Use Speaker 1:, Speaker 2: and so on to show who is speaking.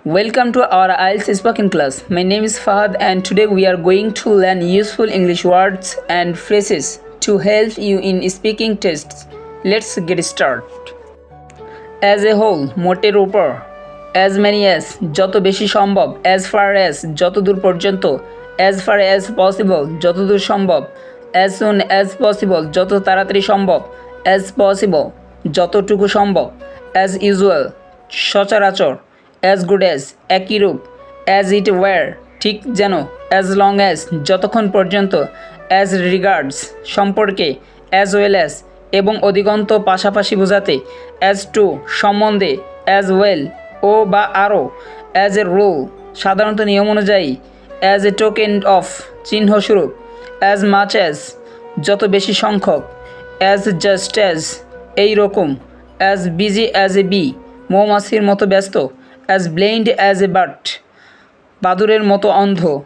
Speaker 1: Welcome to our IELTS spoken class. My name is Fahad and today we are going to learn useful English words and phrases to help you in speaking tests. Let's get started. As a whole, মোটের উপর, as many as, যত বেশি সম্ভব, as far as, যতদূর পর্যন্ত, as far as possible, যতদূর সম্ভব, as soon as possible, যত তাড়াতাড়ি সম্ভব, as possible, যতটুকু সম্ভব, as usual, সচরাচর, as good as, একই রূপ, as it were, ঠিক যেন, as long as, যতক্ষণ পর্যন্ত, as regards, সম্পর্কে, as well as, এবং অধিকন্ত পাশাপাশি বোঝাতে, as to, সম্বন্ধে, as well, ও বা আরও, as a rule, সাধারণত নিয়ম অনুযায়ী, as a token of, চিহ্নস্বরূপ, as much as, যত বেশি সংখ্যক, as just as, এই রকম, as busy as a bee, মৌমাছির মতো ব্যস্ত, as blind as a bat, বাদুড়ের মতো অন্ধ।